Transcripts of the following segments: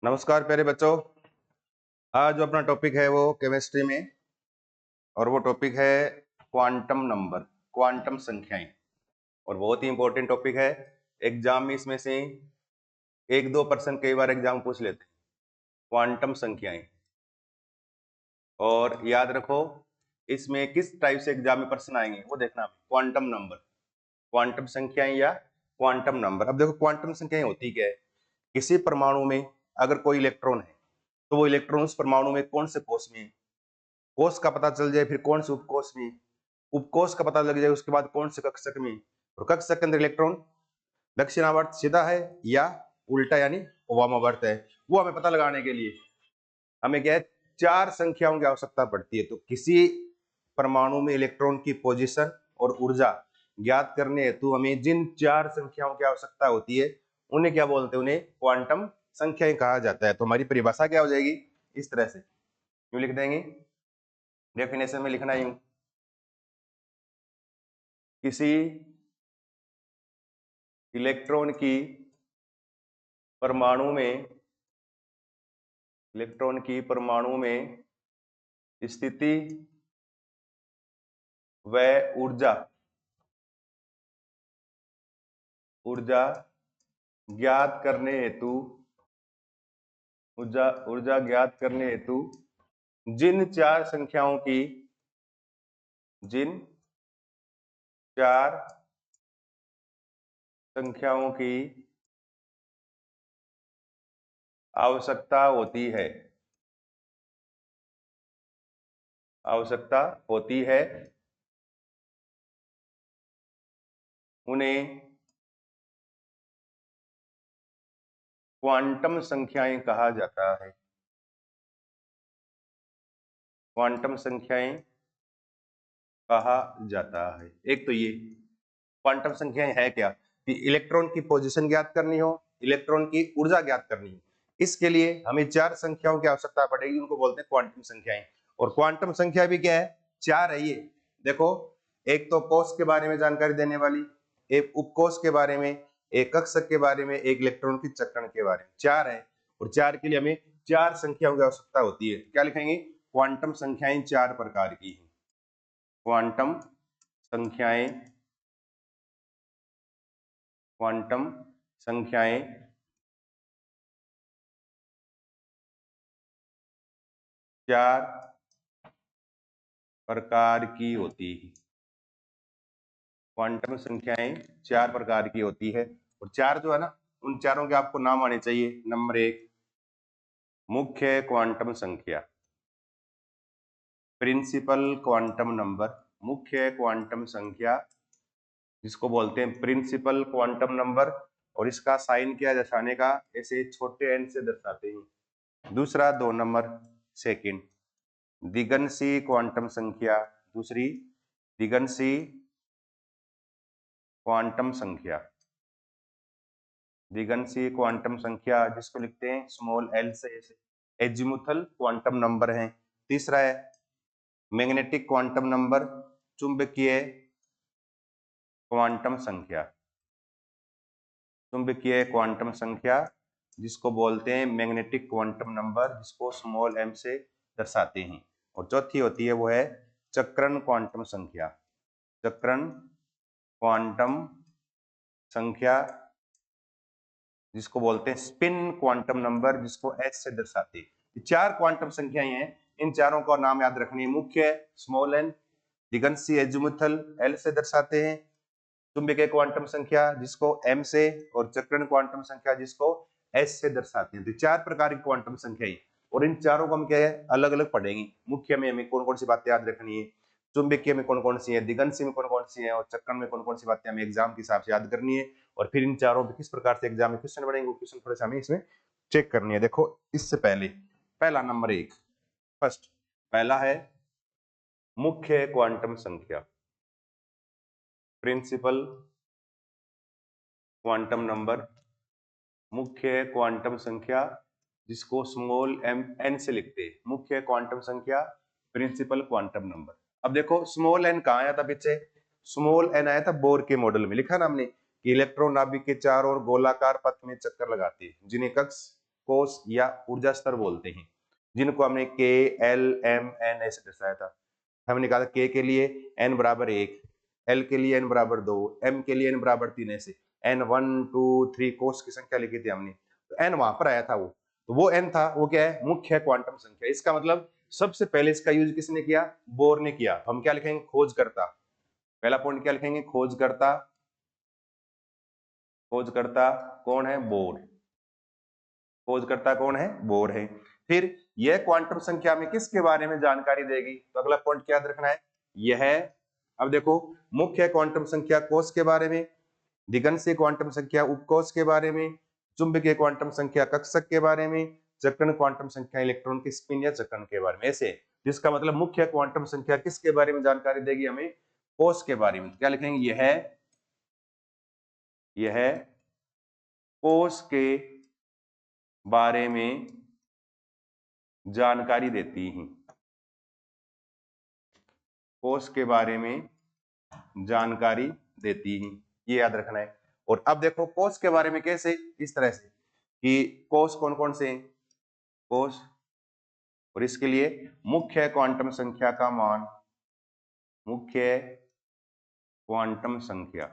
नमस्कार प्यारे बच्चों। आज जो अपना टॉपिक है वो केमिस्ट्री में, और वो टॉपिक है क्वांटम नंबर, क्वांटम संख्याएं। और बहुत ही इंपॉर्टेंट टॉपिक है। एग्जाम में इसमें से 1-2% कई बार एग्जाम पूछ लेते हैं क्वांटम संख्याएं। और याद रखो, इसमें किस टाइप से एग्जाम में प्रश्न आएंगे वो देखना। क्वांटम नंबर, क्वांटम संख्याएं या क्वांटम नंबर। अब देखो क्वांटम संख्याएं होती क्या है। किसी परमाणु में अगर कोई इलेक्ट्रॉन है तो वो इलेक्ट्रॉन उस परमाणु में कौन से कोष में है, कोष का पता चल जाए, फिर कौन से उपकोष में, उपकोष का पता लग जाए, उसके बाद कौन से कक्षक में, और कक्षक के अंदर इलेक्ट्रॉन दक्षिणावर्त सीधा है या उल्टा यानी वामावर्त है, वो हमें पता लगाने के लिए हमें क्या है, 4 संख्याओं की आवश्यकता पड़ती है। तो किसी परमाणु में इलेक्ट्रॉन की पोजीशन और ऊर्जा ज्ञात करने हेतु हमें जिन 4 संख्याओं की आवश्यकता होती है उन्हें क्या बोलते हैं, उन्हें क्वांटम संख्याएं कहा जाता है। तो हमारी परिभाषा क्या हो जाएगी, इस तरह से क्यों लिख देंगे, डेफिनेशन में लिखना यूं, किसी इलेक्ट्रॉन की परमाणु में, इलेक्ट्रॉन की परमाणु में स्थिति व ऊर्जा, ऊर्जा ज्ञात करने हेतु, ऊर्जा ऊर्जा ज्ञात करने हेतु जिन 4 संख्याओं की, जिन 4 संख्याओं की आवश्यकता होती है, आवश्यकता होती है, उन्हें क्वांटम संख्याएं कहा जाता है। क्वांटम संख्याएं कहा जाता है। एक तो ये क्वांटम संख्याएं है क्या कि इलेक्ट्रॉन की पोजीशन ज्ञात करनी हो, इलेक्ट्रॉन की ऊर्जा ज्ञात करनी हो, इसके लिए हमें 4 संख्याओं की आवश्यकता पड़ेगी, उनको बोलते हैं क्वांटम संख्याएं। और क्वांटम संख्या भी क्या है, 4 है। ये देखो, एक तो कोष के बारे में जानकारी देने वाली, एक उपकोष के बारे में, एक कक्षक के बारे में, एक इलेक्ट्रॉन की चक्रण के बारे में, 4 है। और 4 के लिए हमें 4 संख्याओं की आवश्यकता होती है। क्या लिखेंगे, क्वांटम संख्याएं 4 प्रकार की हैं। क्वांटम संख्याएं, क्वांटम संख्याएं 4 प्रकार की होती है। क्वांटम संख्याएं 4 प्रकार की होती है। और 4 जो है ना, उन चारों के आपको नाम आने चाहिए। नंबर 1 मुख्य क्वांटम संख्या, प्रिंसिपल क्वांटम नंबर, मुख्य क्वांटम संख्या जिसको बोलते हैं प्रिंसिपल क्वांटम नंबर। और इसका साइन क्या दर्शाने का, ऐसे छोटे एन से दर्शाते हैं। दूसरा 2 नंबर सेकंड दिगंशी क्वांटम संख्या, दूसरी दिगंशी क्वांटम संख्या, दिगंशी क्वांटम संख्या जिसको लिखते हैं स्मॉल एल से, एजिमुथल क्वांटम नंबर है। तीसरा है मैग्नेटिक क्वांटम नंबर, चुंबकीय क्वांटम संख्या, चुंबकीय क्वांटम संख्या जिसको बोलते हैं मैग्नेटिक क्वांटम नंबर, जिसको स्मॉल एम से दर्शाते हैं। और चौथी होती है वो है चक्रण क्वांटम संख्या, चक्रण क्वांटम संख्या जिसको बोलते हैं स्पिन क्वांटम नंबर, जिसको एच से दर्शाते हैं। ये 4 क्वांटम संख्याएं हैं, इन चारों का नाम याद रखनी है। मुख्य स्मॉल एन, दिगंशी एजिमुथल एल से दर्शाते हैं, चुंबकीय क्वांटम संख्या जिसको एम से, और चक्रण क्वांटम संख्या जिसको एस से दर्शाते हैं। तो 4 प्रकार की क्वांटम संख्याएं, और इन चारों को हम क्या है अलग अलग पढ़ेंगे। मुख्य में हमें कौन कौन सी बातें याद रखनी है, चुंबकीय में कौन कौन सी है, दिगंशी में कौन कौन सी है, और चक्रण में कौन कौन सी बातें हमें एग्जाम के हिसाब से याद करनी है। और फिर इन चारों पे किस प्रकार से एग्जाम में क्वेश्चन बनेंगे, क्वेश्चन थोड़े से हमें इसमें चेक करनी है। देखो, इससे पहले पहला नंबर 1 फर्स्ट, पहला है मुख्य क्वांटम संख्या, प्रिंसिपल क्वांटम नंबर, मुख्य क्वांटम संख्या जिसको स्मॉल एम एन से लिखते हैं, मुख्य क्वांटम संख्या प्रिंसिपल क्वांटम नंबर। अब देखो स्मॉल एन कहाँ आया था पीछे, स्मॉल एन आया था बोर के मॉडल में, लिखा ना हमने कि इलेक्ट्रॉन नाभिक के चारों ओर गोलाकार पथ में चक्कर लगाते हैं, जिन्हें कक्ष उपकोष या ऊर्जा स्तर बोलते हैं, जिनको हमने के, एल, एम, एन ऐसे दर्शाया था। हमने कहा था के के लिए n बराबर 1, एल के लिए n बराबर 2, एम के लिए n बराबर 3 ऐसे n 1 2 3 कोष की संख्या लिखी थी हमने, तो n वहां पर आया था वो, तो वो n था, वो क्या है, मुख्य क्वांटम संख्या। इसका मतलब सबसे पहले इसका यूज किसने किया, बोर ने किया। तो हम क्या लिखेंगे, खोजकर्ता। पहला पॉइंट क्या लिखेंगे, खोजकर्ता। खोजकर्ता कौन है, बोर। खोजकर्ता कौन है, बोर है। फिर यह क्वांटम संख्या में किसके बारे में जानकारी देगी, तो अगला पॉइंट क्या याद रखना है, यह, अब देखो, मुख्य क्वांटम संख्या कोष के बारे में, दिगंशीय क्वांटम संख्या उपकोष के बारे में, चुंबकीय क्वांटम संख्या कक्षक के बारे में, जकर्ण क्वांटम संख्या इलेक्ट्रॉन की स्पिन या जकर्ण के बारे में, ऐसे। जिसका मतलब मुख्य क्वांटम संख्या किसके बारे में जानकारी देगी हमें, कोष के बारे में। क्या लिखेंगे, यह कोष के बारे में जानकारी देती हैं, कोष के बारे में जानकारी देती हैं, ये याद रखना है। और अब देखो कोष के बारे में कैसे, इस तरह से कि कोष कौन कौन से हैं, कोष, और इसके लिए मुख्य क्वांटम संख्या का मान, मुख्य क्वांटम संख्या,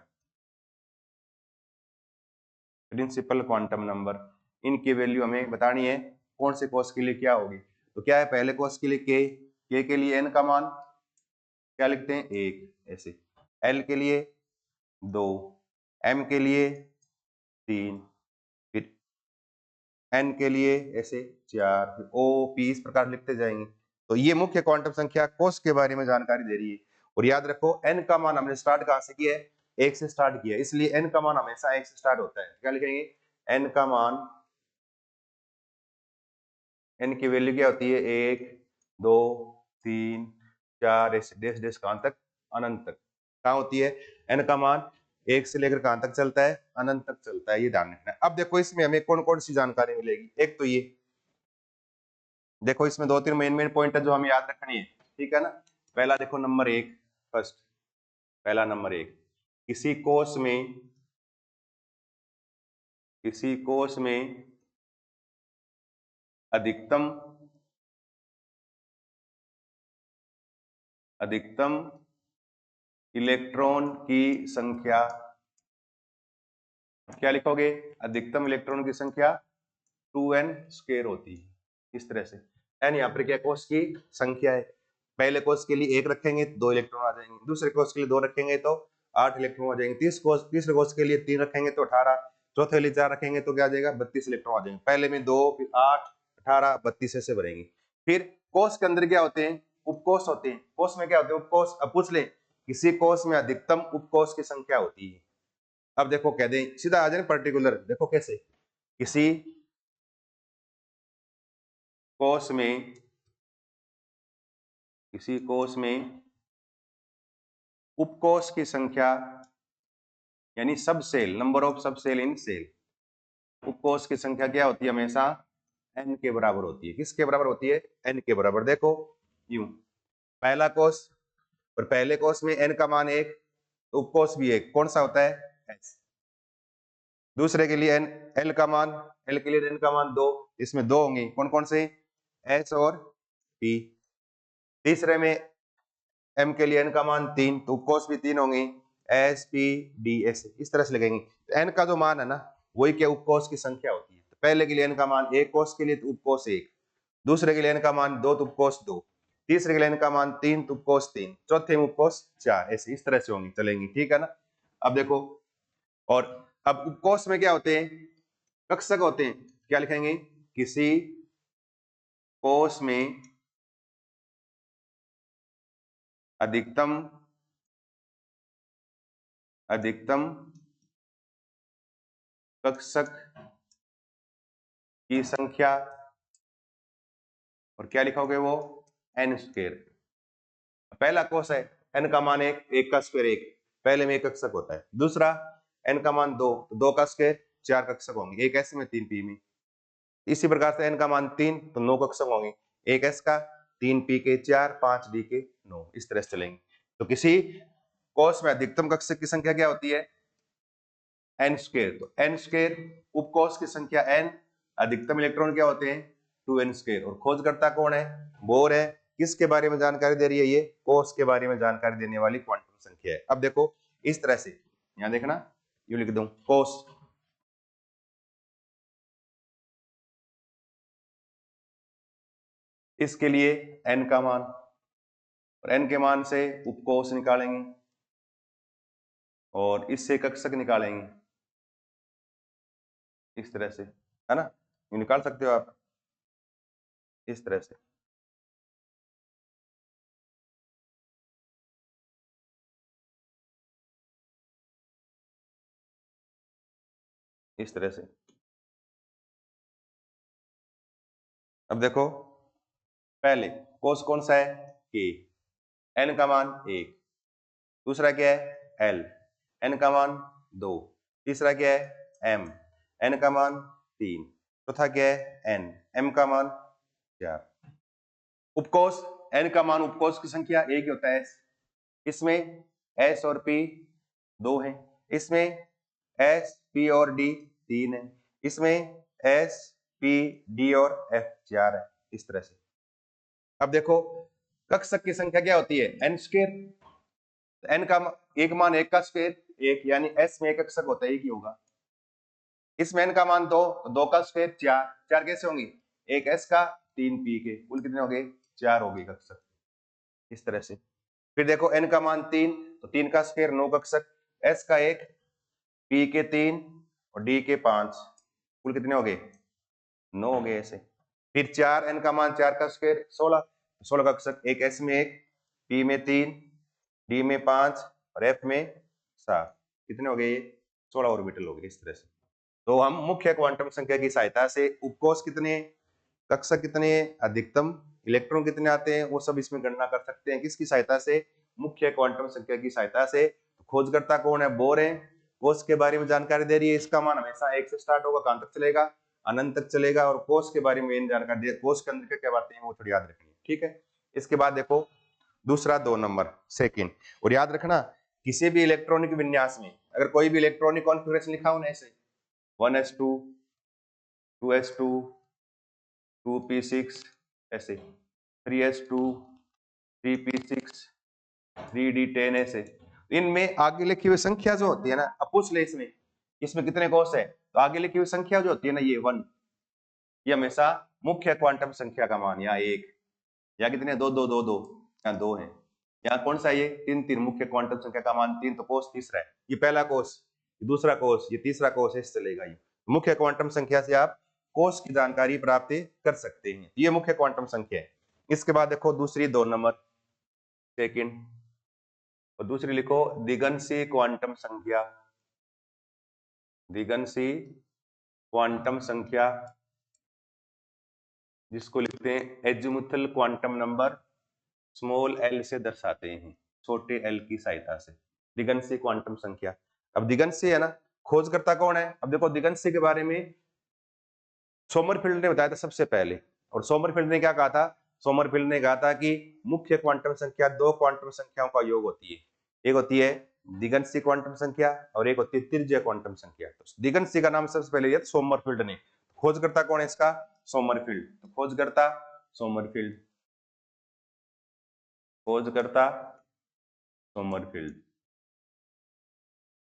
प्रिंसिपल क्वांटम नंबर, इनकी वैल्यू हमें बतानी है कौन से कोष के लिए क्या होगी। तो क्या है, पहले कोष के लिए के के लिए n का मान क्या लिखते हैं, 1 ऐसे, l के लिए 2, m के लिए 3, फिर n के लिए ऐसे 4, फिर o p इस प्रकार लिखते जाएंगे। तो ये मुख्य क्वांटम संख्या कोष के बारे में जानकारी दे रही है। और याद रखो n का मान हमने स्टार्ट कहां से किया है, 1 से स्टार्ट किया है, इसलिए n का मान हमेशा 1 से स्टार्ट होता है। क्या लिखेंगे, n का मान, n की वैल्यू क्या होती है, 1 2 3 4 ऐसे डेस डेस कहां तक, अनंत तक। कहां होती है, n का मान 1 से लेकर कहां तक चलता है, अनंत तक चलता है, ये ध्यान रखना है। अब देखो इसमें हमें कौन कौन सी जानकारी मिलेगी, एक तो ये देखो, इसमें 2-3 मेन पॉइंट है जो हमें याद रखनी है, ठीक है ना। पहला देखो, नंबर 1 फर्स्ट, पहला नंबर 1, किसी कोष में, किसी कोष में अधिकतम इलेक्ट्रॉन की संख्या, क्या लिखोगे, अधिकतम इलेक्ट्रॉन की संख्या 2n स्क्वायर होती है, इस तरह से। n यहाँ पर क्या, कोष की संख्या है। पहले कोष के लिए 1 रखेंगे तो 2 इलेक्ट्रॉन आ जाएंगे, दूसरे कोष के लिए 2 रखेंगे तो 8 इलेक्ट्रॉन आ जाएंगे, तीसरे कोष के लिए 3 रखेंगे तो 18, चौथे के लिए 4 रखेंगे तो क्या आ जाएगा, 32 इलेक्ट्रॉन आ जाएंगे। पहले में 2, फिर 8 18 32 ऐसे भरेंगे। फिर कोष के अंदर क्या होते हैं, उपकोष होते हैं। कोष में क्या होते हैं, उपकोष। अब पूछ ले, किसी कोष में अधिकतम उपकोष की संख्या होती है। अब देखो कह दें, सीधा आ जाए पर्टिकुलर, देखो कैसे, किसी कोष में, किसी कोष में उपकोष की संख्या, यानी सब सेल, नंबर ऑफ सब सेल इन सेल, उपकोष की संख्या क्या होती है, हमेशा n के बराबर होती है। किसके बराबर होती है, n के बराबर। देखो यूं, पहला कोष, और पहले कोष में n का मान 1, तो उपकोष भी 1, कौन सा होता है, s। दूसरे के लिए n, l का मान, l के लिए n का मान 2, इसमें 2 होंगे, कौन कौन से, s और p। तीसरे में m के लिए n का मान 3, तो उपकोष भी 3 होंगे, s p d s, इस तरह से लगेंगे। तो n का जो मान है ना, वही क्या उपकोष की संख्या होती है। तो पहले के लिए n का मान 1 कोष के लिए तो उपकोष 1, दूसरे के लिए n का मान 2 तो उपकोष 2, तीसरे के लिए n का मान 3 तो उपकोष 3, चौथे में उपकोष 4, ऐसे इस तरह से होंगे, चलेंगे, ठीक है ना। अब देखो, और अब उपकोष में क्या होते हैं, कक्षक होते हैं। क्या लिखेंगे, किसी कोष में अधिकतम कक्षक की संख्या, और क्या लिखोगे वो, n स्क्वायर। पहला कोष है, n का मान 1, 1 का स्क्वायर 1, पहले में 1 कक्षक होता है। दूसरा n का मान 2, तो 2 का स्क्वायर 4 कक्षक होंगे, 1 s में 3 p में। इसी प्रकार से n का मान 3, तो 9 कक्षक होंगे, 1 s का, 3 p के 4, 5 d के 9, इस तरह से चलेंगे। तो किसी कोष में अधिकतम कक्षक की संख्या क्या होती है, n स्क्वायर। तो n स्क्वायर उपकोष की संख्या n, अधिकतम इलेक्ट्रॉन क्या होते हैं 2n²। और खोजकर्ता कौन है, बोर है। किसके बारे में जानकारी दे रही है, ये कोस के बारे में जानकारी देने वाली क्वांटम संख्या है। अब देखो इस तरह से, यहां देखना, यू लिख दूं कोस, इसके लिए n का मान, और n के मान से उपकोष निकालेंगे और इससे कक्षक निकालेंगे, इस तरह से, है ना, ये निकाल सकते हो आप इस तरह से। इस तरह से। अब देखो पहले कोस कौन सा है, k, n का मान 1, दूसरा क्या है l, n का मान 2, तीसरा क्या है m, n का मान 3, चौथा क्या है n, m का मान 4। उपकोष n का मान, उपकोष की संख्या एक ही होता है, इसमें s और p 2 है, इसमें s p और d 3 है, इसमें s p d और f 4 है, इस तरह से। अब देखो कक्षक की संख्या क्या होती है n², n का एक मान 1 का स्क्वायर 1, यानी s में एक कक्षक होता है, एक ही होगा। इसमें n का मान 2, तो 2 का स्क्वायर 4, 4 कैसे होंगे, एक s का 3 p के, कुल कितने हो गए 4 हो गए कक्षक, इस तरह से। फिर देखो n का मान 3, तो 3 का स्क्वायर 9 कक्षक, s का 1, p के 3 और d के 5, कुल कितने हो गए 9 हो गए ऐसे। फिर 4, n का मान 4 का स्क्वायर 16, 16 कक्षक, एक s में 1, p में 3, d में 5 और f में 7, कितने हो गए ये 16 ऑर्बिटल हो गए, इस तरह से। तो हम मुख्य क्वांटम संख्या की सहायता से उपकोष कितने, कक्षक कितने, अधिकतम इलेक्ट्रॉन कितने आते हैं, वो सब इसमें गणना कर सकते हैं। किसकी सहायता से, मुख्य क्वांटम संख्या की सहायता से। खोजकर्ता कौन है, बोर है। कोष के बारे में जानकारी दे रही है, इसका मान हमेशा 1 से स्टार्ट होगा, कहां तक चलेगा, अनंत तक चलेगा। और कोष के बारे में जानकारी दे, कोष के अंदर क्या क्या बातें हैं वो थोड़ी याद रखनी है, ठीक है। इसके बाद देखो दूसरा 2 नंबर सेकंड, और याद रखना किसी भी इलेक्ट्रॉनिक विन्यास में अगर कोई भी इलेक्ट्रॉनिक कॉन्फ़िगरेशन लिखा हो ना, ऐसे 1s2 2s2 2p6 ऐसे, 3s2 3p6 3d10 ऐसे, इनमें आगे लिखी हुई संख्या जो होती है ना, अब पूछ ले इसमें इसमें कितने कोष है, तो आगे लिखी हुई संख्या जो होती है ना, ये 1, ये हमेशा मुख्य क्वांटम संख्या का मान, या 1, या कितने 2 2 2 2, यहाँ 2 है, यहाँ कौन सा ये 3 3, मुख्य क्वांटम संख्या का मान 3, तो कोष तीसरा है, ये पहला कोष, ये दूसरा कोष, ये तीसरा कोष, ऐसे चलेगा। ये मुख्य क्वांटम संख्या से आप कोष की जानकारी प्राप्त कर सकते हैं, ये मुख्य क्वांटम संख्या है। इसके बाद देखो दूसरी 2 नंबर सेकंड, और दूसरी लिखो दिगंशी क्वांटम संख्या, दिगंशी क्वांटम संख्या, जिसको लिखते हैं azimuthal quantum number, small L से दर्शाते हैं, छोटे एल की सहायता से, दिगंशी क्वांटम संख्या। अब दिगंशी है ना, खोजकर्ता कौन है, अब देखो दिगंशी के बारे में सोमरफील्ड ने बताया था सबसे पहले। और सोमरफील्ड ने क्या कहा था, सोमरफील्ड ने कहा था कि मुख्य क्वांटम संख्या 2 क्वांटम संख्याओं का योग होती है, एक होती है दिगंशी क्वांटम संख्या और एक होती है तिर्यक क्वांटम संख्या। तो दिगंशी का नाम सबसे पहले लिया था सोमरफील्ड ने। खोजकर्ता कौन है इसका, सोमरफील्ड। तो खोजकर्ता सोमरफील्ड, खोजकर्ता सोमरफील्ड,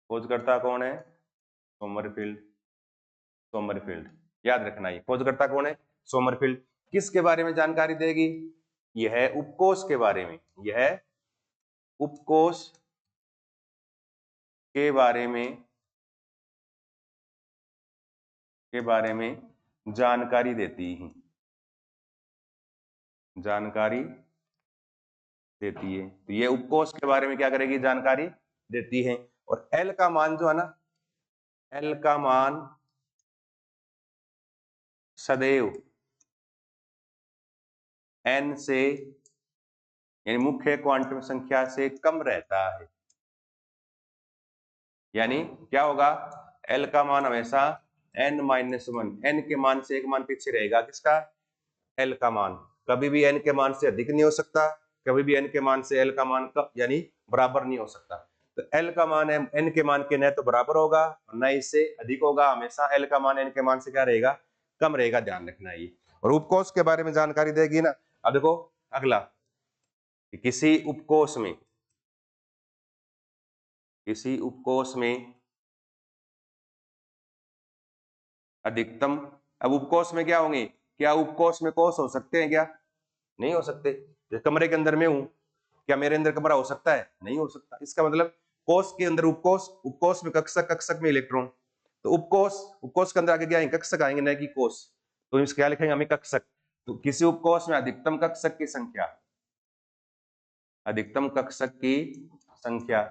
खोजकर्ता कौन है, सोमरफील्ड, सोमरफील्ड, याद रखना ये खोजकर्ता कौन है, सोमरफील्ड। किसके बारे में जानकारी देगी, यह उपकोष के बारे में, यह उपकोष के बारे में जानकारी देती है, जानकारी देती है। तो ये उपकोष के बारे में क्या करेगी, जानकारी देती है। और एल का मान जो है ना, एल का मान सदैव एन से, यानी मुख्य क्वांटम संख्या से कम रहता है। यानी क्या होगा, एल का मान हमेशा n-1, n के मान से एक मान पीछे रहेगा, किसका, एल का मान। कभी भी n के मान से अधिक नहीं हो सकता, कभी भी n के मान से l का मान यानी बराबर नहीं हो सकता। तो l का मान n के मान के न तो बराबर होगा न इससे अधिक होगा, हमेशा l का मान n के मान से क्या रहेगा, कम रहेगा, ध्यान रखना है ये। और उपकोष के बारे में जानकारी देगी ना। अब देखो अगला, किसी उपकोष में अधिकतम, अब उपकोष में क्या होंगे, क्या उपकोष में कोष हो सकते हैं क्या, नहीं हो सकते। जैसे कमरे के अंदर में हूं, क्या मेरे अंदर कमरा हो सकता है, नहीं हो सकता। इसका मतलब कोष के अंदर उपकोष, उपकोष में कक्षक, कक्षक में इलेक्ट्रॉन। तो उपकोष के अंदर आगे क्या आएंगे, कक्षक आएंगे, न कि कोष। तो इस क्या लिखेंगे हमें, कक्षक। तो किसी उपकोष में अधिकतम कक्षक की संख्या, अधिकतम कक्षक की संख्या,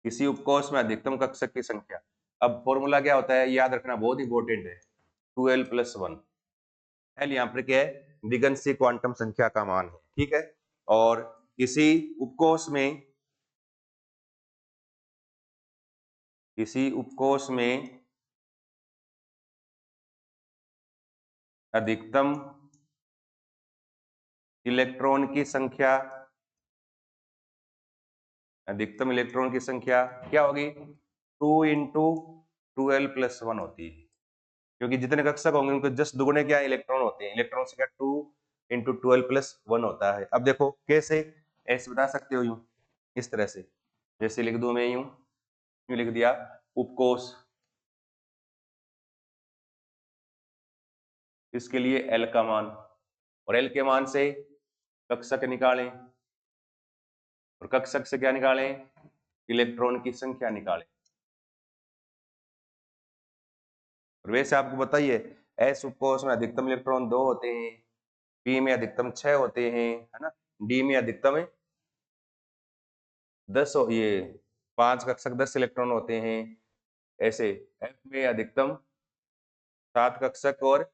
किसी उपकोष में अधिकतम कक्षक की संख्या। अब फॉर्मूला क्या होता है, याद रखना बहुत इंपॉर्टेंट है, 2l+1। एल यहाँ पर क्या है, दिगंशी क्वांटम संख्या का मान है, ठीक है। और किसी उपकोष में अधिकतम इलेक्ट्रॉन की संख्या, अधिकतम इलेक्ट्रॉन की संख्या क्या होगी, 2 × 2l+1 होती है। क्योंकि जितने कक्षक होंगे उनके जस्ट दुगुने क्या इलेक्ट्रॉन होते हैं, इलेक्ट्रॉन से क्या 2 × 2l+1 होता है। अब देखो कैसे, ऐसे बता सकते हो यूं, इस तरह से, जैसे लिख दूं मैं यूं लिख दिया, उपकोष, इसके लिए एल का मान, और एल के मान से कक्षक निकालें, और कक्षक से क्या निकालें, इलेक्ट्रॉन की संख्या निकालें। और वैसे आपको बताइए, एस उपकोष में अधिकतम इलेक्ट्रॉन 2 होते हैं, पी में अधिकतम 6 होते हैं, है ना, डी में अधिकतम 10 ये 5 कक्षक 10 इलेक्ट्रॉन होते हैं, ऐसे एफ में अधिकतम 7 कक्षक और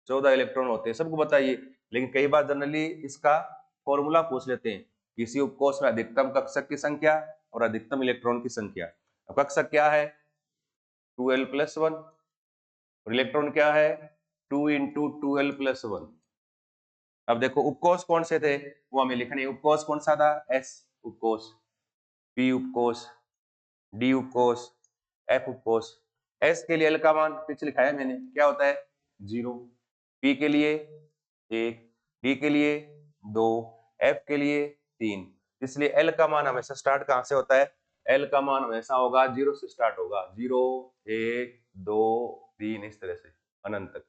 14 इलेक्ट्रॉन होते हैं, सबको बताइए। लेकिन कई बार जनरली इसका फॉर्मूला पूछ लेते हैं, किसी उपकोष में अधिकतम कक्षक की संख्या और अधिकतम इलेक्ट्रॉन की संख्या। अब कक्षक क्या है, 2l+1, और इलेक्ट्रॉन क्या है, 2 × 2l+1। अब देखो उपकोष कौन से थे, वो हमें लिखने, उपकोष कौन सा था, एस उपकोष, पी उपकोष, डी उपकोष, एफ उपकोष। एस के लिए एल का मान पीछे लिखा है मैंने, क्या होता है 0, पी के लिए 1, डी के लिए 2, एफ के लिए 3। इसलिए एल का मान हमेशा स्टार्ट कहां से होता है, एल का मान हमेशा होगा 0 से स्टार्ट होगा, 0, 1, 2, 3, इस तरह से अनंत तक।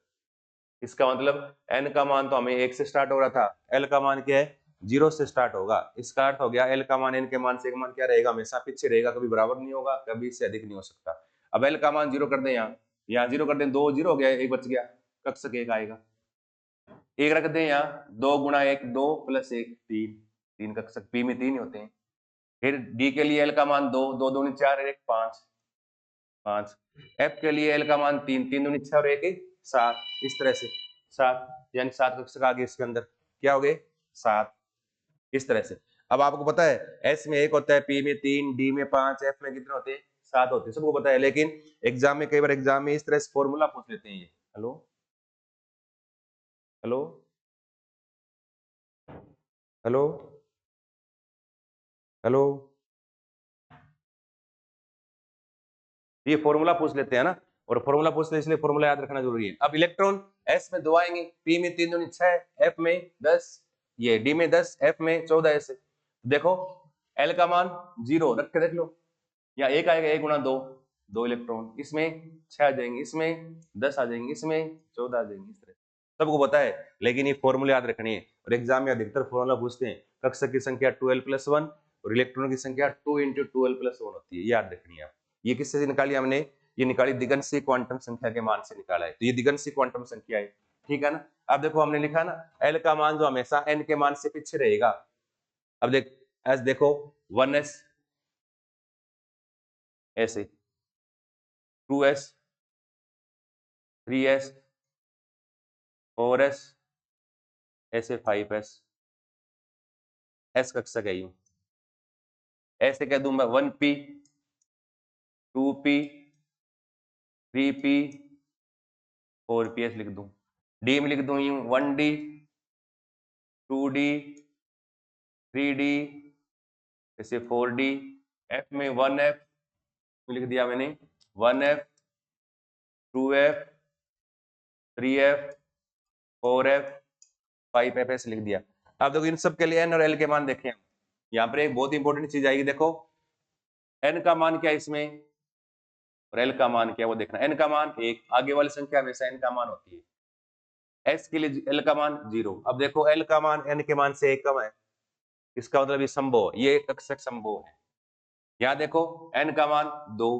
इसका मतलब n का मान तो हमें 1 से स्टार्ट हो रहा था, l का मान क्या है 0 से स्टार्ट होगा। इसका अर्थ हो गया l का मान n के मान से का मान क्या रहेगा, हमेशा पीछे रहेगा, कभी बराबर नहीं होगा, कभी इससे अधिक नहीं हो सकता। अब l का मान 0 कर दें, यहाँ 0 कर दें, 2 0 हो गया, 1 बच गया, कक्षक 1 आएगा। 1 रख दें यहाँ, 2 × 1 2 + 1 3, 3 कक्षक, p में 3 ही होते हैं। फिर d के लिए l का मान 2, 2 दूनी 4 1 5, 5। f के लिए l का मान 3, 3 दूनी 6 और 1 7, इस तरह से 7, यानी 7 कक्षक आ गए इसके अंदर, क्या हो गए 7, इस तरह से। अब आपको पता है s में 1 होता है, p में 3, d में 5, f में कितने होते हैं 7 होते हैं, सबको पता है। लेकिन एग्जाम में, कई बार एग्जाम में इस तरह से फॉर्मूला पूछ लेते हैं ये। हेलो हेलो हेलो हेलो, ये फॉर्मूला पूछ लेते हैं ना, और फॉर्मूला पूछते हैं इसलिए फॉर्मूला याद रखना जरूरी है। अब इलेक्ट्रॉन s में 2 आएंगे, p में 3 दूनी 6, f में 10, ये d में 10, f में 14, ऐसे देखो l का मान 0 रख के देख लो, या 1 आएगा, 1 × 2, 2 इलेक्ट्रॉन, इसमें 6 आ जाएंगे, इसमें 10 आ जाएंगे, इसमें 14 आ जाएंगे, इस तरह सबको पता है। लेकिन ये फॉर्मूले याद रखनी है, और एग्जाम में अधिकतर फॉर्मूला पूछते हैं, कक्षक की संख्या 2l+1 और इलेक्ट्रॉन की संख्या 2 × 2l+1 होती है, याद रखनी है आप। ये किससे निकाली हमने, ये निकाली दिगंशी क्वांटम संख्या के मान से निकाला है, तो ये दिगंशी क्वांटम संख्या है, ठीक है ना। अब देखो हमने लिखा ना, एल का मान जो हमेशा एन के मान से पीछे रहेगा। अब देखो 1s ऐसे, 2s, 3s, 4s, ऐसे 5s, s कक्षक है यूं, ऐसे कह दूं मैं 1p, 2p, 3p, 4ps लिख दूं। d में लिख दूं यूं 1d, 2d, 3d, ऐसे 4d, f में 1f लिख दिया मैंने, 1f, 2f, 3f 4f 5f ऐसे लिख दिया। अब देखो इन सब के लिए n और l के मान देखें हम। यहाँ पर एक बहुत इंपॉर्टेंट चीज आएगी, देखो n का मान क्या है इसमें और l का मान क्या है वो देखना। n का मान 1, आगे वाली संख्या हमेशा n का मान होती है। s के लिए l का मान 0। अब देखो l का मान n के मान से 1 कम है, इसका मतलब ये संभव, ये कक्षक संभव है। यहाँ देखो n का मान 2,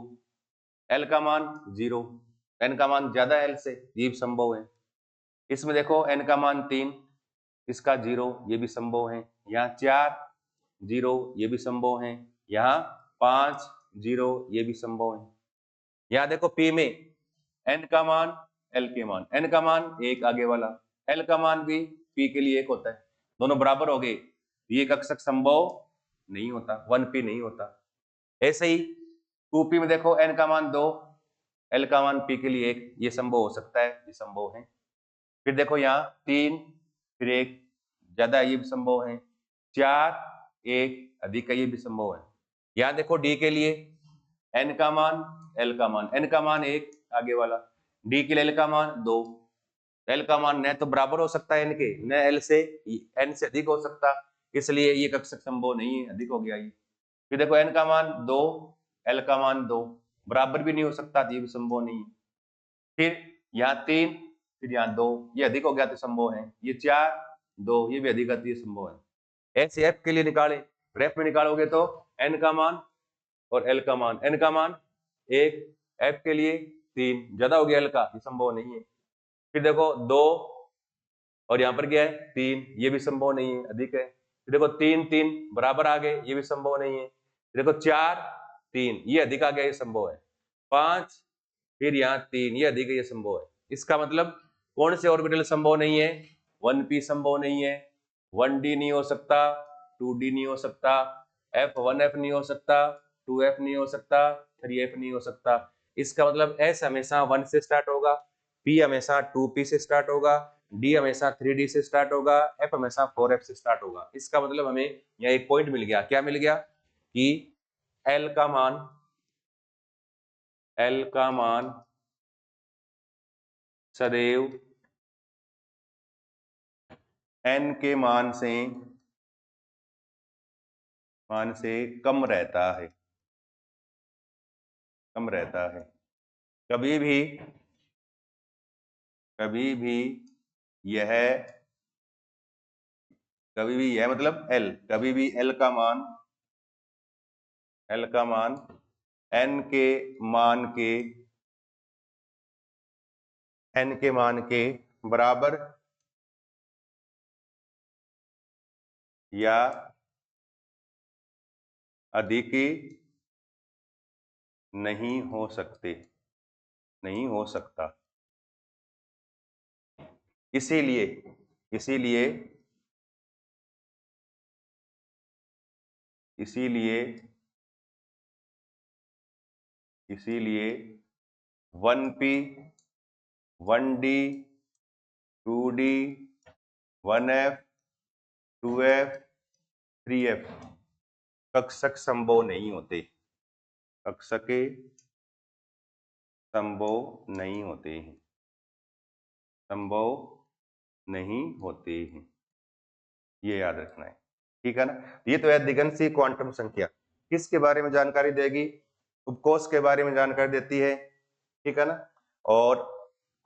l का मान 0, n का मान ज्यादा l से, ये भी संभव है। इसमें देखो n का मान 3, इसका 0, ये भी संभव है। यहाँ 4 0, ये भी संभव है। यहाँ 5 0, ये भी संभव है। यहाँ देखो P में n का मान l के मान, n का मान 1 आगे वाला, l का मान भी P के लिए 1 होता है, दोनों बराबर हो गए, ये कक्षक संभव नहीं होता, 1p नहीं होता। ऐसे ही 2p में देखो n का मान 2, l का मान p के लिए 1, ये संभव हो सकता है, ये संभव है। फिर देखो यहाँ 3 फिर 1 ज्यादा, ये भी संभव है। 4 1 अधिक है, ये भी संभव है। यहाँ देखो d के लिए n का मान l का मान, n का मान 1 आगे वाला, d के लिए l का मान 2, l का मान न तो बराबर हो सकता है n के, न l से n से अधिक हो सकता, इसलिए ये कक्षक संभव नहीं है, अधिक हो गया ये। फिर देखो n का मान 2, l का मान 2, बराबर भी नहीं हो सकता, ये भी संभव नहीं है। फिर यहाँ 3 फिर यहाँ 2, ये अधिक हो गया तो संभव है। ये 4 2, ये भी अधिक है, संभव है। ऐसे f के लिए निकाले, f में निकालोगे तो n का मान और l का मान, n का मान 1, f के लिए 3 ज्यादा हो गया l का, ये संभव नहीं है। फिर देखो 2 और यहाँ पर क्या है 3, ये भी संभव नहीं है, अधिक है। फिर देखो 3 3 बराबर आ गए, ये भी संभव नहीं है। फिर देखो 4 3, ये अधिक आ गया, ये संभव है। 5 फिर यहाँ 3, ये अधिक है, ये संभव है। इसका मतलब कौन से ऑर्बिटल संभव नहीं है? 1p संभव नहीं है, 1d नहीं हो सकता, 2d नहीं हो सकता, f1f नहीं हो सकता, 2f नहीं हो सकता, 3f नहीं हो सकता। इसका मतलब s हमेशा 1 से स्टार्ट होगा, p हमेशा 2p से स्टार्ट होगा, d हमेशा 3d से स्टार्ट होगा, f हमेशा 4f से स्टार्ट होगा। इसका मतलब हमें यहाँ एक पॉइंट मिल गया, क्या मिल गया कि l का मान सदैव n के मान से कम रहता है, कम रहता है। कभी भी यह मतलब l, कभी भी l का मान n के मान के बराबर या अधिक नहीं हो सकता। इसीलिए 1p 1d 2d 1f 2f 3f कक्षक संभव नहीं होते, कक्षक संभव नहीं होते हैं, ये याद रखना है, ठीक है ना। ये तो है दिगंशी क्वांटम संख्या, किसके बारे में जानकारी देगी? उपकोष के बारे में जानकारी देती है, ठीक है ना। और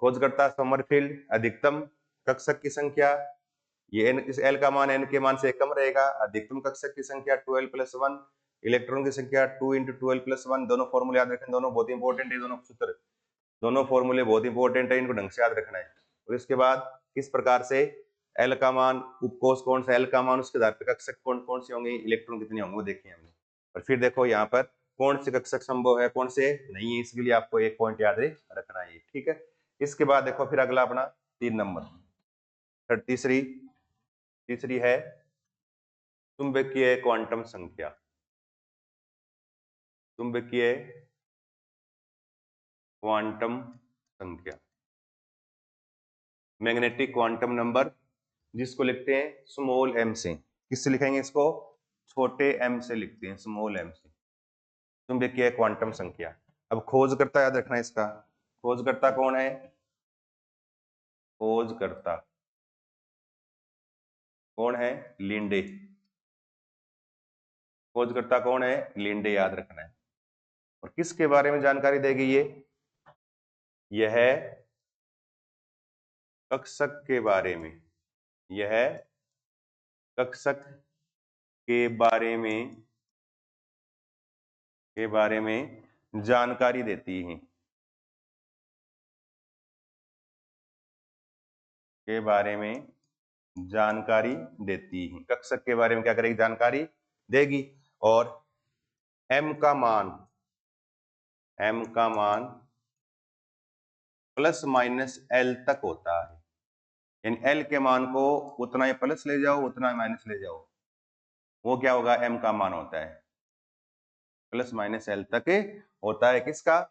खोजकर्ता समरफील्ड अधिकतम कक्षक की संख्या, ये इस एल का मान n के मान से कम रहेगा। अधिकतम कक्षक की संख्या 12+1, इलेक्ट्रॉन की संख्या 2 × 12+1। दोनों फॉर्मूले याद रखें, दोनों बहुत इंपॉर्टेंट है, दोनों सूत्र, दोनों फॉर्मूले बहुत इंपॉर्टेंट है, इनको ढंग से याद रखना है। और इसके बाद किस प्रकार से एल का मान, उपकोष कौन सा, एल का मान, उसके आधार पर कक्षक कौन कौन से होंगे, इलेक्ट्रॉन कितने होंगे वो देखिए हमने। और फिर देखो यहाँ पर कौन से कक्षक संभव है, कौन से नहीं है, इसके लिए आपको एक पॉइंट याद रखना है, ठीक है। इसके बाद देखो फिर अगला अपना 3 नंबर, तीसरी है चुंबकीय क्वांटम संख्या। चुंबकीय क्वांटम संख्या, मैग्नेटिक क्वांटम नंबर, जिसको लिखते हैं स्मॉल m से। किससे लिखेंगे इसको? छोटे m से लिखते हैं, स्मॉल m से, चुंबकीय क्वांटम संख्या। अब खोजकर्ता याद रखना है इसका, खोजकर्ता कौन है? खोजकर्ता कौन है? लिंडे। खोजकर्ता कौन है? लिंडे, याद रखना है। और किसके बारे में जानकारी देगी ये? यह कक्षक के बारे में, यह कक्षक के बारे में जानकारी देती है, के बारे में जानकारी देती है। कक्षक के बारे में क्या करेगी? जानकारी देगी। और m का मान प्लस माइनस l तक होता है, यानी l के मान को उतना ही प्लस ले जाओ, उतना ही माइनस ले जाओ, वो क्या होगा? m का मान होता है प्लस माइनस l तक होता है। किसका?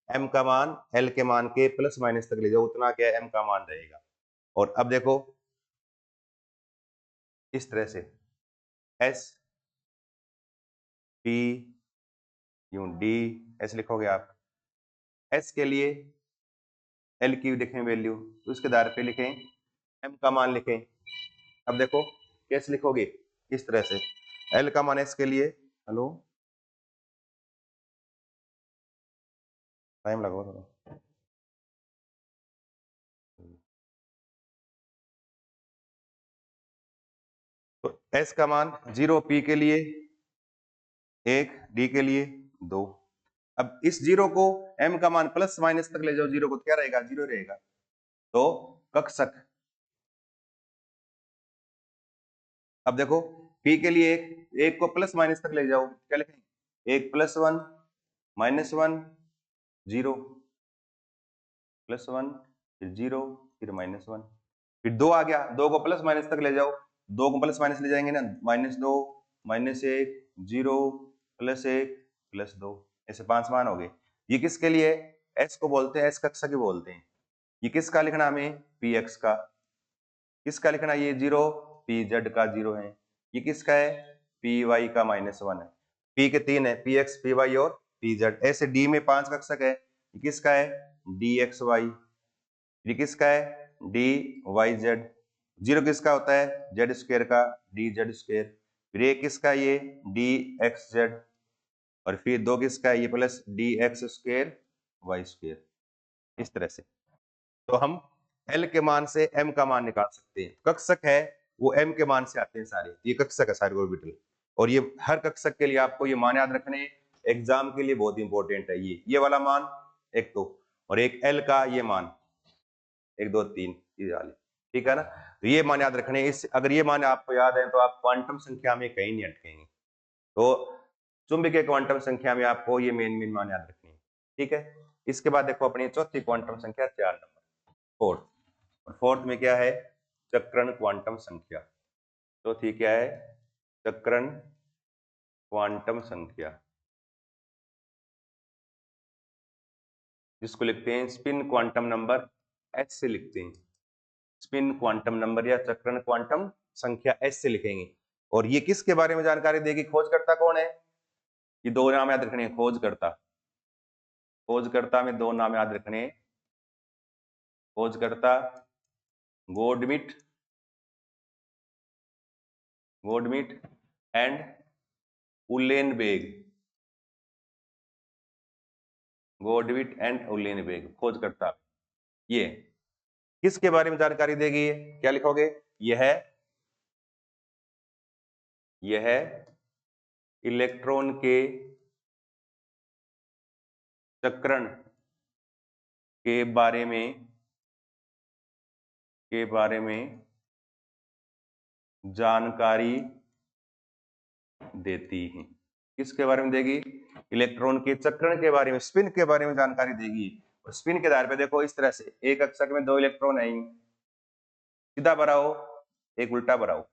m का मान l के मान के प्लस माइनस तक ले जाओ, उतना क्या m का मान रहेगा। और अब देखो इस तरह से s p यूं d ऐसे लिखोगे आप। s के लिए l की लिखें वैल्यू, तो उसके आधार पे लिखें m का मान लिखें। अब देखो कैसे लिखोगे? इस तरह से l का मान s के लिए, हेलो टाइम लगाओ थोड़ा। तो s का मान 0, p के लिए 1, d के लिए 2। अब इस 0 को m का मान प्लस माइनस तक ले जाओ, 0 को क्या रहेगा? 0 रहेगा। तो कक्षक, अब देखो p के लिए 1 को प्लस माइनस तक ले जाओ, क्या लिखेंगे? 1 प्लस 1 माइनस 1 0 प्लस 1 फिर 0 फिर माइनस 1, फिर 2 आ गया, 2 को प्लस माइनस तक ले जाओ, 2 को प्लस माइनस ले जाएंगे ना, -2 -1 0 +1 +2, ऐसे 5 मान हो गए। ये किसके लिए? s को बोलते हैं, s कक्षा के बोलते हैं। ये किसका लिखना हमें? px का। किसका लिखना? ये 0 pz का 0 है। ये किसका है? py का -1 है। p के 3 है, px py और pz। ऐसे d में 5 कक्षक है। ये किसका है? dxy। ये किसका है? dyz। 0 किसका होता है? z स्क्वायर का, dz स्क्वायर। फिर ये किसका? ये dxz। और फिर 2 किसका है? ये plus dx square y square. इस तरह से तो हम l के मान से m का मान निकाल सकते हैं। कक्षक है वो m के मान से आते हैं सारे, ये कक्षक है सारे ऑर्बिटल। और ये हर कक्षक के लिए आपको ये मान याद रखने, एग्जाम के लिए बहुत इंपॉर्टेंट है। ये वाला मान एक तो, और एक l का ये मान 1 2 3 ये वाले, ठीक है ना? तो ये मान याद रखने। इस अगर ये मान आपको याद है तो आप क्वांटम संख्या में कहीं नहीं अटकेंगे। तो चुंबकीय क्वांटम संख्या में आपको ये मेन मान याद रखनी है, ठीक है? इसके बाद देखो अपनी चौथी क्वांटम संख्या 4 नंबर, फोर्थ। और फोर्थ में क्या है? चक्रण क्वांटम संख्या। चौथी क्या है? चक्रण क्वांटम संख्या, जिसको लिखते हैं स्पिन क्वांटम नंबर, एच से लिखते हैं। स्पिन क्वांटम नंबर या चक्रण क्वांटम संख्या एस से लिखेंगे। और ये किसके बारे में जानकारी देगी? खोजकर्ता कौन है? ये 2 नाम याद रखने हैं। खोजकर्ता, खोजकर्ता में 2 नाम याद रखने हैं। खोजकर्ता गोडमिट एंड उलेनबेग। गोडविट एंड उलेनबेग खोजकर्ता। ये किसके बारे में जानकारी देगी? क्या लिखोगे? यह इलेक्ट्रॉन के चक्रण के बारे में जानकारी देती है। किसके बारे में देगी? इलेक्ट्रॉन के चक्रण के बारे में, स्पिन के बारे में जानकारी देगी। और स्पिन के आधार पे देखो इस तरह से, एक कक्षक में 2 इलेक्ट्रॉन है, सीधा भरा हो एक उल्टा भरा हो।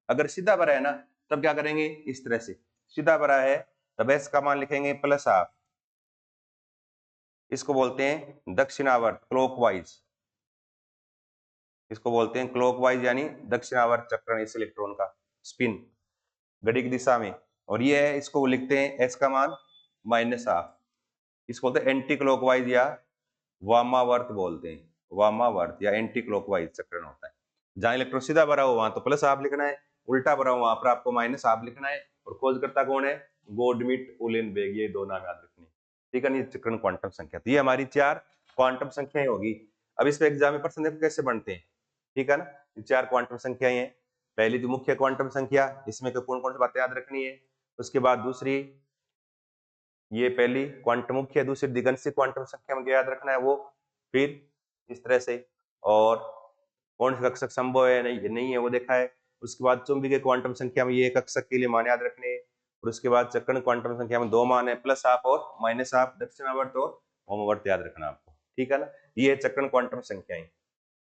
अगर सीधा भरा है ना तब क्या करेंगे? इस तरह से सीधा भरा है तब s का मान लिखेंगे +12। इसको बोलते हैं दक्षिणावर्त, क्लॉकवाइज। इसको बोलते हैं क्लॉकवाइज यानी दक्षिणावर्त चक्रण इस इलेक्ट्रॉन का, स्पिन घड़ी की दिशा में। और ये है, इसको लिखते हैं s का मान -12। इसको बोलते हैं एंटी क्लॉकवाइज या वामावर्त बोलते हैं। वामावर्त या एंटी क्लॉकवाइज चक्रण होता है। जहां इलेक्ट्रॉन सीधा भरा हो वहां तो प्लस आप लिखना है, उल्टा भरा हो वहां पर आपको माइनस आप लिखना है। और खोजकर्ता कौन है? गोल्डमिट उलेनबेग, ये दो नाम याद रखने। ठीक है, ये चक्रण क्वांटम संख्या। तो ये हमारी 4 क्वांटम संख्याएं होगी। अब इस पे एग्जाम में प्रश्न देखो कैसे बनते हैं। ठीक है ना, 4 क्वांटम संख्याएं हैं। पहली तो मुख्य क्वांटम संख्या, इसमें कौन कौन सी बातें याद रखनी है। उसके बाद दूसरी, ये पहली क्वांटम मुख्य, दूसरी दिगंत क्वांटम संख्या में याद रखना है वो। फिर इस तरह से, और कौन सा कक्षक संभव है नहीं है वो देखा है। उसके बाद चुंबकीय क्वांटम संख्या में ये कक्षक के लिए मान याद रखने हैं। और उसके बाद चक्रण क्वांटम संख्या में 2 मान है, प्लस हाफ और माइनस हाफ, दक्षिणावर्त और वामावर्त याद रखना आपको। ठीक है ना, ये चक्रण क्वांटम संख्याएं,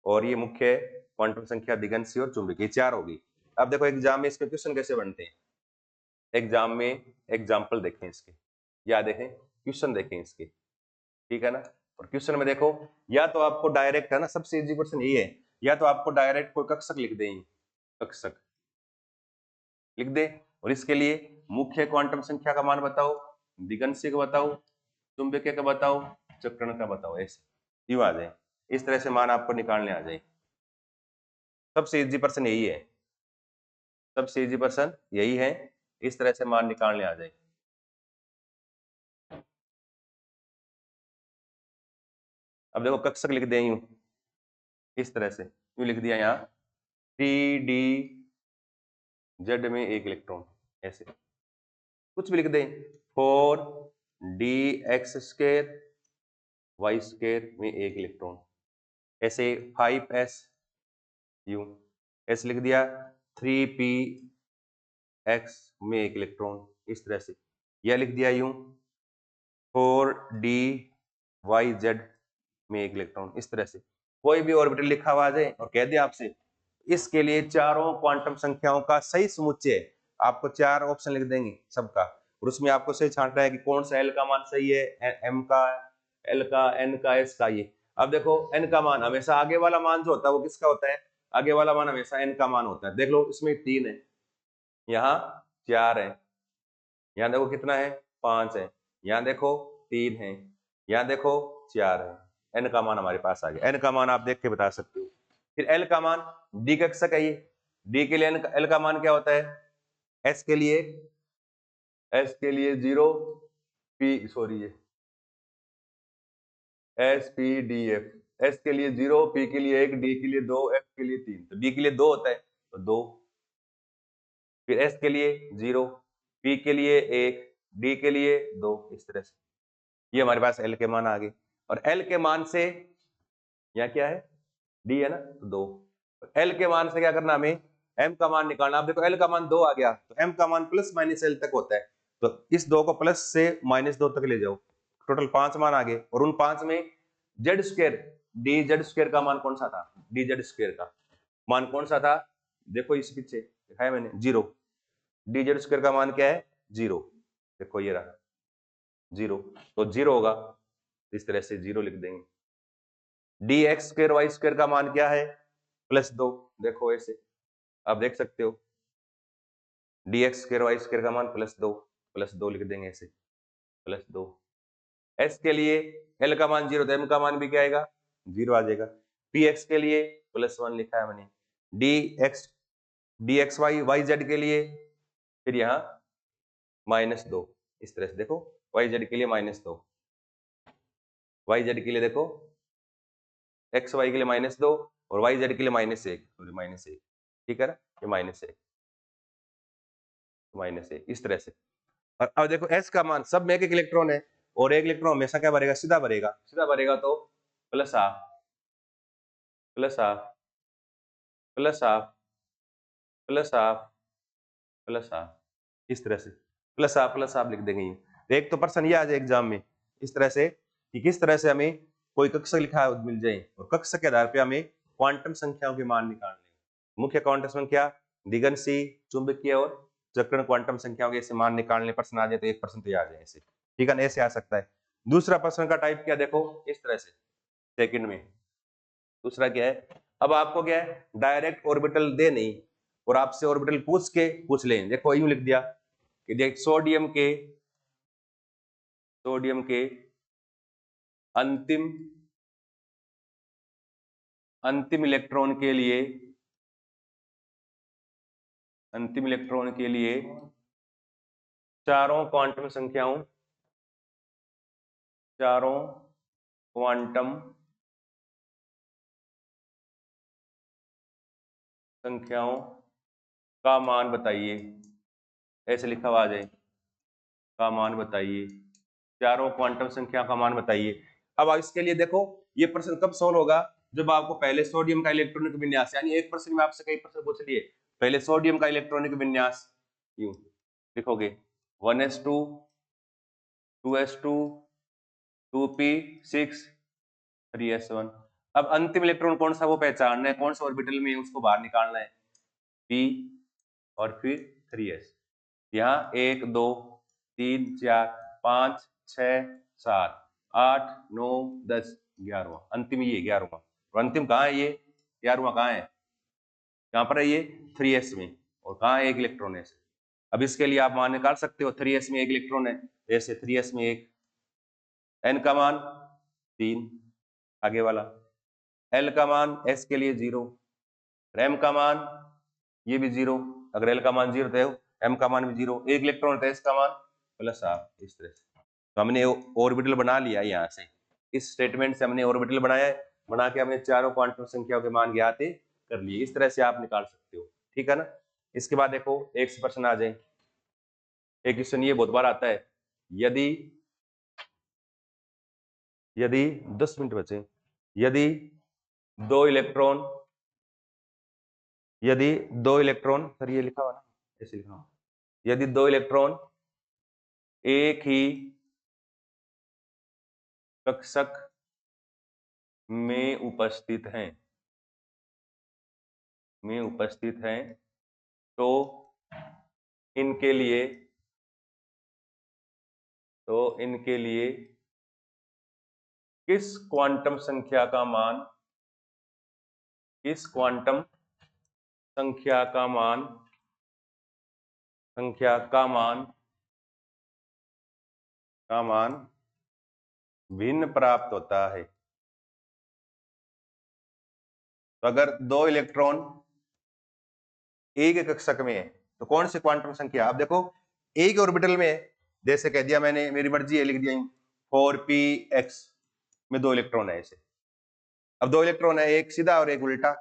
और ये मुख्य क्वांटम संख्या दिगंत और चुंबकीय 4 होगी। अब देखो एग्जाम में इसके क्वेश्चन कैसे बनते हैं। एग्जाम में एग्जाम्पल देखें इसके, या देखें क्वेश्चन देखें इसके। ठीक है ना, और क्वेश्चन में देखो, या तो आपको डायरेक्ट, है ना, सबसे इजी क्वेश्चन यही है, या तो आपको डायरेक्ट कोई कक्षक लिख दें, कक्षक लिख दे, और इसके लिए मुख्य क्वांटम संख्या का मान बताओ, दिगंत का बताओ, चुंबकीय का बताओ, चक्रण का बताओ, ऐसे यूं आ जाए। इस तरह से मान आपको निकालने आ जाए। सबसे इजी पर्सन यही है, सबसे इजी पर्सन यही है, इस तरह से मान निकालने आ जाए। अब देखो कक्षक लिख दें यूं, इस तरह से यूं लिख दिया यहाँ, 3d में 1 इलेक्ट्रॉन, ऐसे कुछ भी लिख दें। 4d(x²) y² में 1 इलेक्ट्रॉन, ऐसे 5s यूं, ऐसे लिख दिया। 3p(x) में 1 इलेक्ट्रॉन, इस तरह से यह लिख दिया यूं। 4d(yz) में 1 इलेक्ट्रॉन, इस तरह से कोई भी ऑर्बिटल लिखा हुआ आ जाए और कह दे आपसे इसके लिए चारों क्वांटम संख्याओं का सही समुच्चय, आपको 4 ऑप्शन लिख देंगे सबका, और उसमें आपको सही छांटना है कि कौन सा एल का मान सही है, एम का, एल का, एन का, एस का। ये अब देखो एन का मान हमेशा, आगे वाला मान जो होता है वो किसका होता है, आगे वाला मान हमेशा एन का मान होता है। देख लो इसमें 3 है, यहाँ 4 है, यहाँ देखो कितना है, 5 है, यहाँ देखो 3 है, यहाँ देखो 4 है। एन का मान हमारे पास आ गया। एन का मान आप देख के बता सकते हो। फिर एल का मान, डी कक्षक है ये, डी के लिए एल का मान क्या होता है, एस के लिए, एस के लिए 0, पी सॉरी ये S P D F, S के लिए 0, पी के लिए 1, डी के लिए 2, एफ के लिए 3। तो डी के लिए 2 होता है तो 2, फिर एस के लिए 0, पी के लिए 1, डी के लिए 2, इस तरह से ये हमारे पास एल के मान आ गए। और एल के मान से, यहाँ क्या है, डी है ना, तो 2। एल के मान से क्या करना, हमें एम का मान निकालना। आप देखो एल का मान 2 आ गया, तो एम का मान प्लस माइनस एल तक होता है, तो इस 2 को प्लस से -2 तक ले जाओ, टोटल 5 मान आ गए। और उन 5 में z², dz² का मान कौन सा था, dz² का मान कौन सा था, देखो इस पीछे दिखाया मैंने, 0। dz² का मान क्या है, 0, देखो ये रहा 0, तो 0 होगा, इस तरह से 0 लिख देंगे। dx² y² का मान क्या है, +2, देखो ऐसे आप देख सकते हो, dx² y² का मान +2 लिख देंगे ऐसे, +2। s के लिए l का मान 0, तो m का मान भी क्या आएगा, 0 आ जाएगा। px के लिए +1 लिखा है मैंने, dxy yz के लिए फिर यहाँ -2, इस तरह से देखो, yz के लिए -2, yz के लिए देखो, xy के लिए -2 और yz के लिए -1, सॉरी -1, ठीक है ना, ये -1, इस तरह से। और अब देखो s का मान, सब में 1 इलेक्ट्रॉन है, और 1 इलेक्ट्रॉन हमेशा क्या भरेगा, सीधा भरेगा, सीधा भरेगा तो +1, +1, +1, +1, +1, इस तरह से +1 लिख देंगे। ये एक तो पर्सन ये आ जाए एग्जाम में इस तरह से कि किस तरह से हमें कोई कक्षक लिखा मिल जाए, और कक्षक के आधार पे हमें क्वांटम संख्याओं के मान निकालने, मुख्य क्वांटम संख्या, दिगंत, चुंबकीय और चक्रण क्वांटम संख्याओं के ऐसे मान निकालने प्रश्न आ जाए तो 1% तो आ जाए ऐसे, ठीक है ना, ऐसे आ सकता है। दूसरा प्रश्न का टाइप क्या, देखो इस तरह से सेकंड में, दूसरा क्या है, अब आपको क्या है, डायरेक्ट ऑर्बिटल दे नहीं, और आपसे ऑर्बिटल पूछ लें। देखो यूं लिख दिया कि देख सोडियम के अंतिम अंतिम इलेक्ट्रॉन के लिए चारों क्वांटम संख्याओं का मान बताइए। ऐसे लिखा हुआ आ जाए, का मान बताइए, चारों क्वांटम संख्या का मान बताइए। अब इसके लिए देखो ये प्रश्न कब सोल्व होगा, जब आपको पहले सोडियम का इलेक्ट्रॉनिक विन्यास, यानी एक प्रश्न में आपसे कई प्रश्न पूछ लिए, पहले सोडियम का इलेक्ट्रॉनिक विन्यास यूं लिखोगे 1s2 2s2 2p6 3s1। अब अंतिम इलेक्ट्रॉन कौन सा वो पहचानना है, कौन सा ऑर्बिटल में उसको बाहर निकालना है, p और फिर 3s। यहाँ 1 2 3 4 5 6 7 8 9 10 11वां, अंतिम ये 11वां। और अंतिम कहाँ है, ये 11वां कहाँ है, यहाँ पर है ये 3s में, और कहाँ है एक इलेक्ट्रॉन है। अब इसके लिए आप मान निकाल सकते हो 3s में एक इलेक्ट्रॉन है, जैसे 3s में एक, n का मान 3 आगे वाला, l का मान s के लिए 0, m का मान ये भी 0, अगर l का मान 0 तो m का मान भी 0, एक इलेक्ट्रॉन तो s का मान +8। इस तरह से तो हमने ऑर्बिटल बना लिया यहाँ से, इस स्टेटमेंट से हमने ऑर्बिटल बनाया, बना के हमने चारों क्वांटम संख्याओं के मान ज्ञात कर लिए। इस तरह से आप निकाल सकते हो, ठीक है ना। इसके बाद देखो एक से प्रश्न आ जाए, एक क्वेश्चन ये बहुत बार आता है, यदि 10 मिनट बचे, यदि दो इलेक्ट्रॉन सर ये लिखा हुआ ना, ऐसे लिखा हुआ, यदि दो इलेक्ट्रॉन एक ही कक्षक में उपस्थित हैं तो इनके लिए किस क्वांटम संख्या का मान भिन्न प्राप्त होता है। तो अगर दो इलेक्ट्रॉन एक कक्षक में है तो कौन सी क्वांटम संख्या, आप देखो एक ऑर्बिटल में, जैसे कह दिया मैंने, मेरी मर्जी है लिख दिया 4px में दो इलेक्ट्रॉन है ऐसे। अब दो इलेक्ट्रॉन है, एक सीधा और एक उल्टा,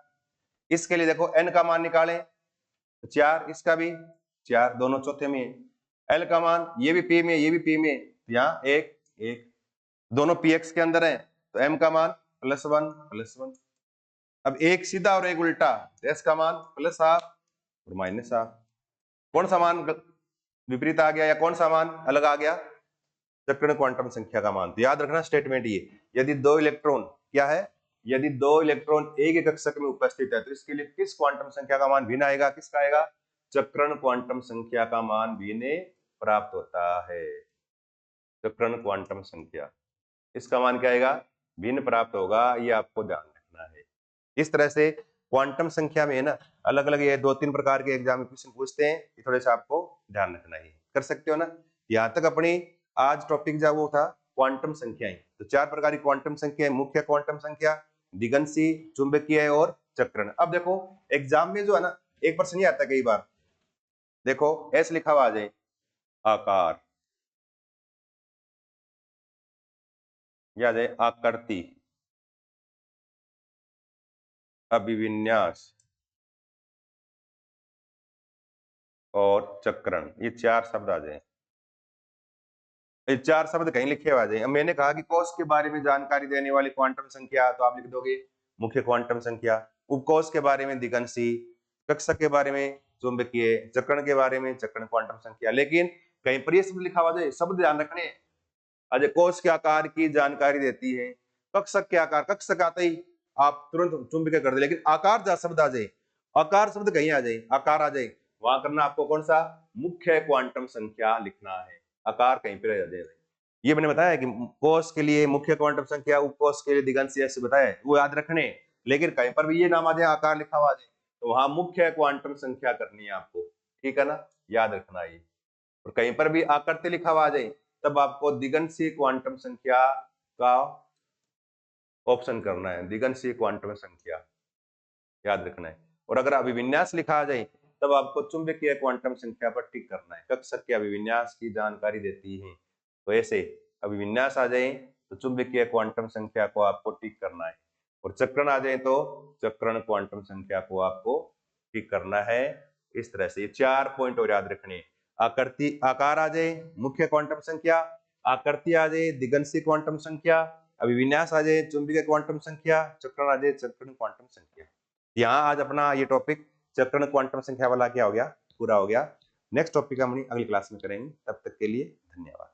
इसके लिए देखो n का मान निकालें तो 4, इसका भी 4, दोनों चौथे में है। l का मान ये भी p में, ये भी p में, यहाँ 1 दोनों px के अंदर है, तो m का मान +1 अब एक सीधा और एक उल्टा, तो s का मान +8 और -8। कौन सा मान विपरीत आ गया या कौन सा मान अलग आ गया, चक्रण क्वांटम संख्या का मान। तो याद रखना स्टेटमेंट ये, यदि दो इलेक्ट्रॉन क्या है, यदि दो इलेक्ट्रॉन एक कक्षक में उपस्थित है तो इसके लिए किस क्वांटम संख्या का मान भिन्न आएगा, किसका आएगा, चक्रण क्वांटम संख्या का मान भिन्न प्राप्त होता है। चक्रण क्वांटम संख्या, इसका मान क्या आएगा, भिन्न प्राप्त होगा, ये आपको ध्यान रखना है। इस तरह से क्वांटम संख्या में है ना, अलग अलग ये 2-3 प्रकार के एग्जाम में क्वेश्चन पूछते हैं, ये थोड़े से आपको ध्यान रखना है, कर सकते हो ना। यहाँ तक अपनी आज टॉपिक जो वो था क्वांटम संख्याएं। तो 4 प्रकार की क्वांटम संख्या, मुख्य क्वांटम संख्या, दिगंशी, चुंबकीय और चक्रण। अब देखो एग्जाम में जो है ना, एक प्रश्न ये आता है कई बार, देखो एस लिखा हुआ आ जाए, आकार, या आ जाए आकृति, अभिविन्यास और चक्रण, ये 4 शब्द आ जाए। ये 4 शब्द कहीं लिखे हुए आ जाए। अब मैंने कहा कि कोश के बारे में जानकारी देने वाली क्वांटम संख्या, तो आप लिख दोगे मुख्य क्वांटम संख्या, उपकोश के बारे में दिगंशी, कक्षक के बारे में चुंबकीय, चक्रण के बारे में चक्रण क्वांटम संख्या। लेकिन कहीं पर ये शब्द लिखा हुआ जाए, शब्द ध्यान रखने, अजय कोश के आकार की जानकारी देती है, कक्षक के आकार, कक्षक आते ही आप तुरंत चुंबकीय कर दे, लेकिन आकार जहां शब्द आ जाए, आकार शब्द कहीं आ जाए, आकार आ जाए, वहां करना आपको कौन सा, मुख्य क्वांटम संख्या लिखना है, आकार कहीं पर आ जाए। ये मैंने बताया कि कोश के लिए मुख्य क्वांटम संख्या, उपकोश के लिए दिगंशी, ऐसे बताया, वो याद रखने। लेकिन कहीं पर भी ये नाम आ जाए, आकार लिखा हुआ आ जाए, तो वहां मुख्य क्वांटम संख्या करनी है आपको, ठीक है ना, याद रखना ये। और कहीं पर भी आकृति लिखा हुआ आ जाए, तब आपको दिगंशी क्वांटम संख्या का ऑप्शन करना है, दिगंशीय क्वांटम संख्या याद रखना है। और अगर अभिविन्यास लिखा आ जाए तब आपको चुंबकीय क्वांटम संख्या पर टिक करना है। कक्षक के अभिविन्यास की जानकारी देती है, तो ऐसे अभिविन्यास आ जाए तो चुंबकीय क्वांटम संख्या को आपको टिक करना है, और चक्रण आ जाए तो चक्रण क्वांटम संख्या को आपको टिक करना है। इस तरह से ये 4 पॉइंट और याद रखने। आकृति आकार आ जाए मुख्य क्वांटम संख्या, आकृति आ जाए दिगंशीय क्वांटम संख्या, अभिविन्यास आ जाए चुंबकीय क्वांटम संख्या, चक्रण आ जाए चक्रण क्वांटम संख्या। यहाँ आज अपना ये टॉपिक चक्रण क्वांटम संख्या वाला क्या हो गया, पूरा हो गया। नेक्स्ट टॉपिक हम अगली क्लास में करेंगे, तब तक के लिए धन्यवाद।